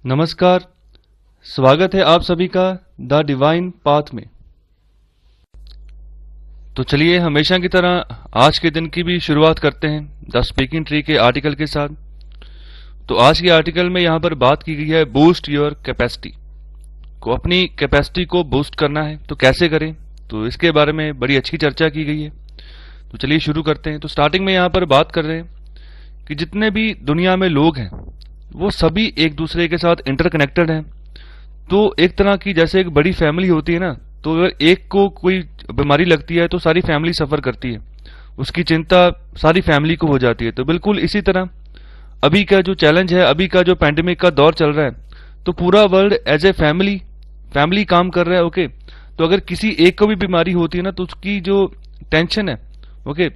नमस्कार। स्वागत है आप सभी का द डिवाइन पाथ में। तो चलिए हमेशा की तरह आज के दिन की भी शुरुआत करते हैं द स्पीकिंग ट्री के आर्टिकल के साथ। तो आज के आर्टिकल में यहाँ पर बात की गई है बूस्ट योर कैपेसिटी को, अपनी कैपेसिटी को बूस्ट करना है तो कैसे करें, तो इसके बारे में बड़ी अच्छी चर्चा की गई है। तो चलिए शुरू करते हैं। तो स्टार्टिंग में यहाँ पर बात कर रहे हैं कि जितने भी दुनिया में लोग हैं वो सभी एक दूसरे के साथ इंटरकनेक्टेड हैं। तो एक तरह की जैसे एक बड़ी फैमिली होती है ना, तो अगर एक को कोई बीमारी लगती है तो सारी फैमिली सफर करती है, उसकी चिंता सारी फैमिली को हो जाती है। तो बिल्कुल इसी तरह अभी का जो चैलेंज है, अभी का जो पैंडेमिक का दौर चल रहा है, तो पूरा वर्ल्ड एज ए फैमिली काम कर रहा है। ओके, तो अगर किसी एक को भी बीमारी होती है ना, तो उसकी जो टेंशन है, ओके,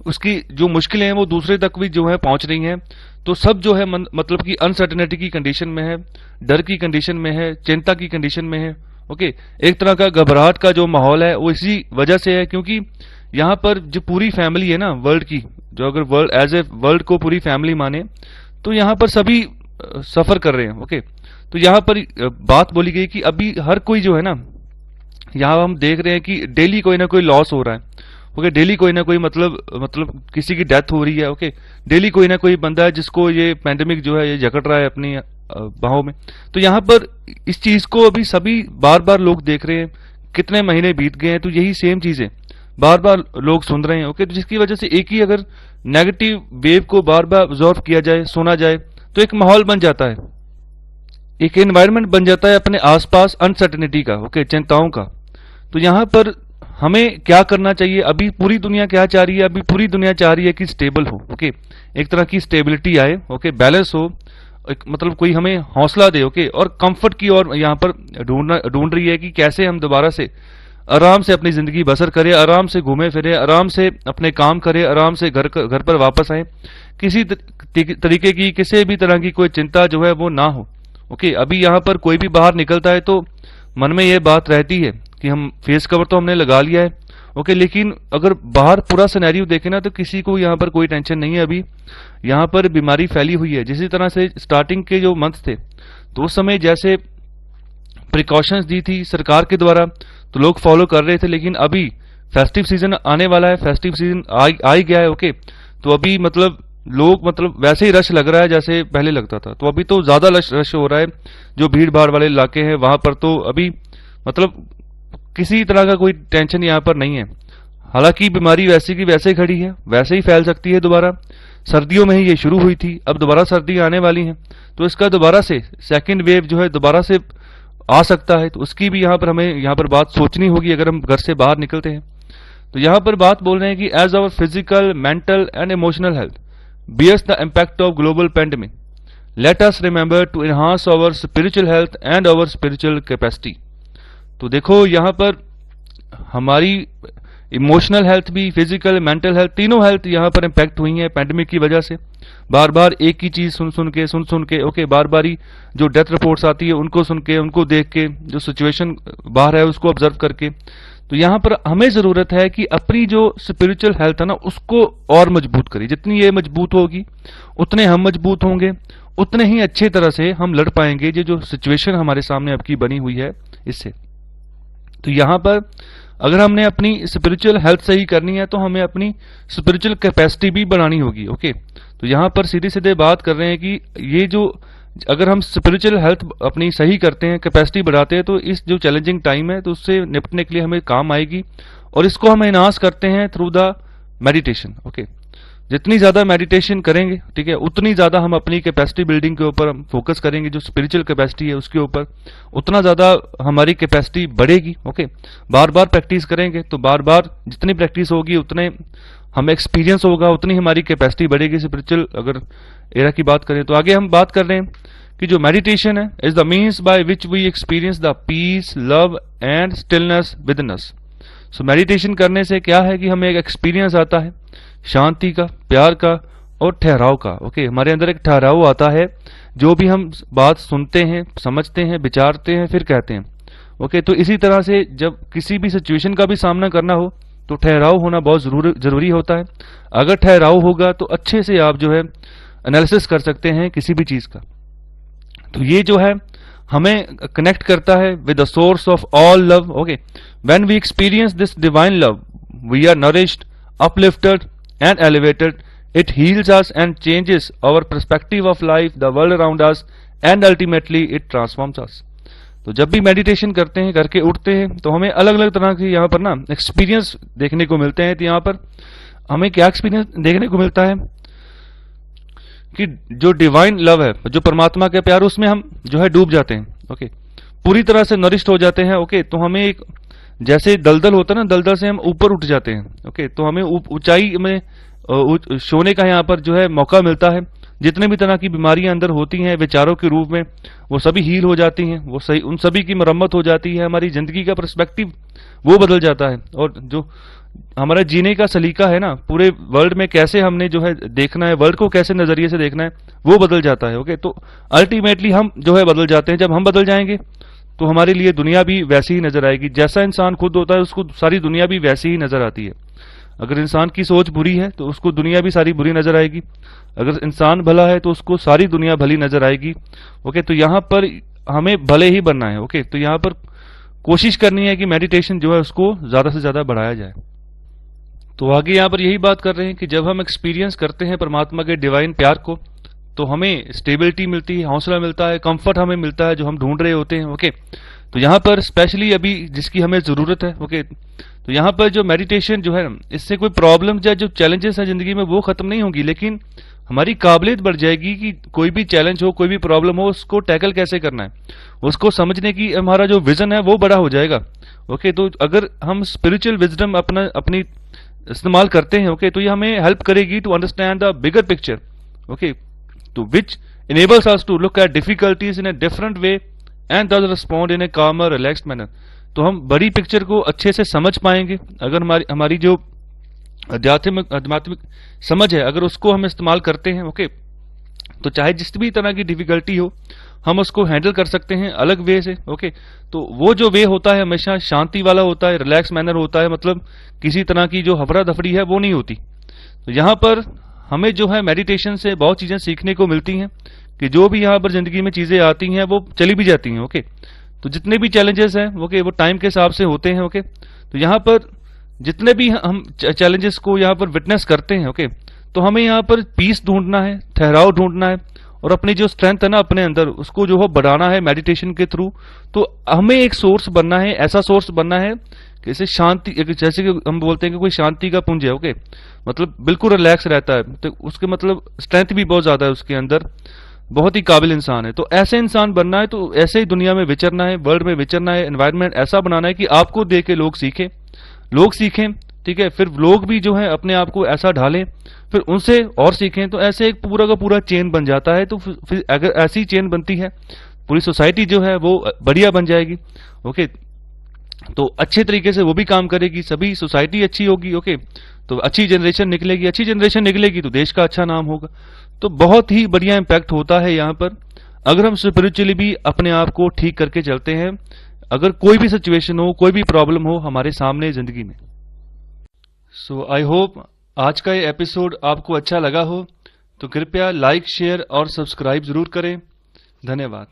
उसकी जो मुश्किलें हैं वो दूसरे तक भी जो है पहुंच रही हैं। तो सब जो है मतलब कि अनसर्टेनिटी की कंडीशन में है, डर की कंडीशन में है, चिंता की कंडीशन में है। ओके, एक तरह का घबराहट का जो माहौल है वो इसी वजह से है, क्योंकि यहाँ पर जो पूरी फैमिली है ना वर्ल्ड की, जो अगर वर्ल्ड एज ए वर्ल्ड को पूरी फैमिली माने, तो यहाँ पर सभी सफर कर रहे हैं। ओके, तो यहाँ पर बात बोली गई कि अभी हर कोई जो है ना, यहाँ हम देख रहे हैं कि डेली कोई ना कोई लॉस हो रहा है। ओके, डेली कोई ना कोई मतलब किसी की डेथ हो रही है। ओके, डेली कोई ना कोई बंदा है जिसको ये पैंडेमिक जो है ये जकड़ रहा है अपनी बाहों में। तो यहाँ पर इस चीज को अभी सभी बार बार लोग देख रहे हैं, कितने महीने बीत गए हैं तो यही सेम चीजें बार बार लोग सुन रहे हैं। ओके, तो जिसकी वजह से एक ही अगर नेगेटिव वेव को बार बार ऑब्जर्व किया जाए, सुना जाए, तो एक माहौल बन जाता है, एक एनवायरनमेंट बन जाता है अपने आसपास अनसर्टेनिटी का, ओके, चिंताओं का। तो यहाँ पर हमें क्या करना चाहिए? अभी पूरी दुनिया क्या चाह रही है? अभी पूरी दुनिया चाह रही है कि स्टेबल हो, ओके, एक तरह की स्टेबिलिटी आए, ओके, बैलेंस हो, मतलब कोई हमें हौसला दे, ओके, और कंफर्ट की ओर यहाँ पर ढूंढ रही है कि कैसे हम दोबारा से आराम से अपनी जिंदगी बसर करें, आराम से घूमे फिरे, आराम से अपने काम करें, आराम से घर पर वापस आए, किसी तरीके की किसी भी तरह की कोई चिंता जो है वो ना हो। ओके, अभी यहाँ पर कोई भी बाहर निकलता है तो मन में ये बात रहती है कि हम फेस कवर तो हमने लगा लिया है, ओके, लेकिन अगर बाहर पूरा सिनेरियो देखें ना तो किसी को यहाँ पर कोई टेंशन नहीं है। अभी यहाँ पर बीमारी फैली हुई है। जिस तरह से स्टार्टिंग के जो मंथ थे तो उस समय जैसे प्रिकॉशंस दी थी सरकार के द्वारा तो लोग फॉलो कर रहे थे, लेकिन अभी फेस्टिव सीजन आने वाला है, फेस्टिव सीजन आ ही गया है। ओके, तो अभी लोग वैसे ही रश लग रहा है जैसे पहले लगता था। तो अभी तो ज्यादा रश हो रहा है। जो भीड़ भाड़ वाले इलाके हैं वहां पर तो अभी किसी तरह का कोई टेंशन यहाँ पर नहीं है। हालांकि बीमारी वैसे की वैसे खड़ी है, वैसे ही फैल सकती है दोबारा। सर्दियों में ही ये शुरू हुई थी, अब दोबारा सर्दी आने वाली है, तो इसका दोबारा से सेकंड वेव जो है दोबारा से आ सकता है। तो उसकी भी हमें यहाँ पर बात सोचनी होगी अगर हम घर से बाहर निकलते हैं। तो यहाँ पर बात बोल रहे हैं कि as our physical, mental and emotional health bears the impact of global pandemic, let us remember to enhance our spiritual health and our spiritual capacity। तो देखो यहाँ पर हमारी इमोशनल हेल्थ भी, फिजिकल, मेंटल हेल्थ, तीनों हेल्थ यहाँ पर impact हुई है पैंडेमिक की वजह से। बार बार एक ही चीज सुन के ओके, बार बार ही जो डेथ रिपोर्ट्स आती है उनको सुन के, उनको देख के, जो सिचुएशन बाहर है उसको ऑब्जर्व करके, तो यहाँ पर हमें जरूरत है कि अपनी जो स्पिरिचुअल हेल्थ है ना उसको और मजबूत करें। जितनी ये मजबूत होगी उतने हम मजबूत होंगे, उतने ही अच्छे तरह से हम लड़ पाएंगे ये जो सिचुएशन हमारे सामने आपकी बनी हुई है इससे। तो यहाँ पर अगर हमने अपनी स्पिरिचुअल हेल्थ सही करनी है तो हमें अपनी स्पिरिचुअल कैपेसिटी भी बढ़ानी होगी। ओके, तो यहाँ पर सीधे सीधे बात कर रहे हैं कि ये जो अगर हम स्पिरिचुअल हेल्थ अपनी सही करते हैं, कैपेसिटी बढ़ाते हैं, तो इस जो चैलेंजिंग टाइम है तो उससे निपटने के लिए हमें काम आएगी। और इसको हम एनहांस करते हैं थ्रू द मेडिटेशन। ओके, जितनी ज्यादा मेडिटेशन करेंगे, ठीक है, उतनी ज्यादा हम अपनी कैपेसिटी बिल्डिंग के ऊपर हम फोकस करेंगे, जो स्पिरिचुअल कैपेसिटी है उसके ऊपर, उतना ज्यादा हमारी कैपेसिटी बढ़ेगी। ओके, बार बार प्रैक्टिस करेंगे तो बार बार जितनी प्रैक्टिस होगी उतने हमें एक्सपीरियंस होगा, उतनी हमारी कैपेसिटी बढ़ेगी स्पिरिचुअल अगर एरा की बात करें। तो आगे हम बात कर रहे हैं कि जो मेडिटेशन है is the means by which we experience the peace, love and stillness within us. So meditation करने से क्या है कि हमें एक एक्सपीरियंस आता है शांति का, प्यार का और ठहराव का। ओके, हमारे अंदर एक ठहराव आता है, जो भी हम बात सुनते हैं, समझते हैं, विचारते हैं, फिर कहते हैं। ओके, तो इसी तरह से जब किसी भी सिचुएशन का भी सामना करना हो तो ठहराव होना बहुत जरूरी होता है। अगर ठहराव होगा तो अच्छे से आप जो है एनालिसिस कर सकते हैं किसी भी चीज का। तो ये जो है हमें कनेक्ट करता है with the source of all love. Okay, when we experience this divine love we are nourished, uplifted and elevated. It heals us and changes our perspective of life, the world around us, and ultimately it transforms us. तो जब भी meditation करते हैं, करके उठते हैं, तो हमें अलग अलग तरह के यहाँ पर ना एक्सपीरियंस देखने को मिलते हैं। तो यहाँ पर हमें क्या एक्सपीरियंस देखने को मिलता है कि जो डिवाइन लव है, जो परमात्मा का प्यार, उसमें हम जो है डूब जाते हैं। ओके, पूरी तरह से नरिश्ड हो जाते हैं। ओके, तो हमें एक जैसे दलदल होता है ना, दलदल से हम ऊपर उठ जाते हैं। ओके, तो हमें ऊंचाई में सोने का यहाँ पर जो है मौका मिलता है। जितने भी तरह की बीमारियां अंदर होती हैं विचारों के रूप में, वो सभी हील हो जाती हैं, वो सही, उन सभी की मरम्मत हो जाती है। हमारी जिंदगी का पर्सपेक्टिव वो बदल जाता है, और जो हमारा जीने का सलीका है ना, पूरे वर्ल्ड में कैसे हमने जो है देखना है, वर्ल्ड को कैसे नजरिए से देखना है, वो बदल जाता है। ओके, तो अल्टीमेटली हम जो है बदल जाते हैं। जब हम बदल जाएंगे तो हमारे लिए दुनिया भी वैसी ही नजर आएगी। जैसा इंसान खुद होता है उसको सारी दुनिया भी वैसी ही नजर आती है। अगर इंसान की सोच बुरी है तो उसको दुनिया भी सारी बुरी नजर आएगी। अगर इंसान भला है तो उसको सारी दुनिया भली नजर आएगी। ओके, तो यहाँ पर हमें भले ही बनना है। ओके, तो यहाँ पर कोशिश करनी है कि मेडिटेशन जो है उसको ज्यादा से ज्यादा बढ़ाया जाए। तो आगे यहाँ पर यही बात कर रहे हैं कि जब हम एक्सपीरियंस करते हैं परमात्मा के डिवाइन प्यार को, तो हमें स्टेबिलिटी मिलती है, हौसला मिलता है, कंफर्ट हमें मिलता है जो हम ढूंढ रहे होते हैं। ओके, तो यहाँ पर स्पेशली अभी जिसकी हमें जरूरत है। ओके, तो यहाँ पर जो मेडिटेशन जो है, इससे कोई प्रॉब्लम या जो चैलेंजेस है जिंदगी में वो खत्म नहीं होंगी, लेकिन हमारी काबिलियत बढ़ जाएगी कि कोई भी चैलेंज हो, कोई भी प्रॉब्लम हो, उसको टैकल कैसे करना है, उसको समझने की हमारा जो विजन है वो बड़ा हो जाएगा। ओके, तो अगर हम स्पिरिचुअल विजडम अपनी इस्तेमाल करते हैं, ओके, तो ये हमें हेल्प करेगी to understand the bigger picture. Okay, तो which enables us to look at difficulties in a different way and thus respond in a calmer, relaxed manner. तो हम बड़ी पिक्चर को अच्छे से समझ पाएंगे अगर हमारी जो आध्यात्मिक समझ है, अगर उसको हम इस्तेमाल करते हैं। ओके, तो चाहे जिस भी तरह की डिफिकल्टी हो, हम उसको हैंडल कर सकते हैं अलग वे से। ओके, तो वो जो वे होता है हमेशा शांति वाला होता है, रिलैक्स मैनर होता है, मतलब किसी तरह की जो हफड़ा दफड़ी है वो नहीं होती। तो यहाँ पर हमें जो है मेडिटेशन से बहुत चीजें सीखने को मिलती हैं कि जो भी यहाँ पर जिंदगी में चीजें आती हैं वो चली भी जाती हैं। ओके, तो जितने भी चैलेंजेस हैं ओके वो टाइम के हिसाब से होते हैं। ओके, तो यहाँ पर जितने भी हम चैलेंजेस को यहाँ पर विटनेस करते हैं, ओके, तो हमें यहाँ पर पीस ढूंढना है, ठहराव ढूंढना है, और अपनी जो स्ट्रेंथ है ना अपने अंदर, उसको जो है बढ़ाना है मेडिटेशन के थ्रू। तो हमें एक सोर्स बनना है, ऐसा सोर्स बनना है जैसे शांति, जैसे कि हम बोलते हैं कि कोई शांति का पुंज है। ओके, मतलब बिल्कुल रिलैक्स रहता है, तो उसके मतलब स्ट्रेंथ भी बहुत ज्यादा है उसके अंदर, बहुत ही काबिल इंसान है। तो ऐसे इंसान बनना है, तो ऐसे ही दुनिया में विचरना है, वर्ल्ड में विचरना है, एनवायरनमेंट ऐसा बनाना है कि आपको देख के लोग सीखें। ठीक है, फिर लोग भी जो है अपने आप को ऐसा ढालें, फिर उनसे और सीखें। तो ऐसे एक पूरा का पूरा चेन बन जाता है। तो फिर अगर ऐसी चेन बनती है, पूरी सोसाइटी जो है वो बढ़िया बन जाएगी। ओके, तो अच्छे तरीके से वो भी काम करेगी, सभी सोसाइटी अच्छी होगी। ओके, तो अच्छी जनरेशन निकलेगी तो देश का अच्छा नाम होगा। तो बहुत ही बढ़िया इंपैक्ट होता है यहाँ पर, अगर हम स्पिरिचुअली भी अपने आप को ठीक करके चलते हैं, अगर कोई भी सिचुएशन हो, कोई भी प्रॉब्लम हो हमारे सामने जिंदगी में। सो आई होप आज का ये एपिसोड आपको अच्छा लगा हो, तो कृपया लाइक, शेयर और सब्सक्राइब जरूर करें। धन्यवाद।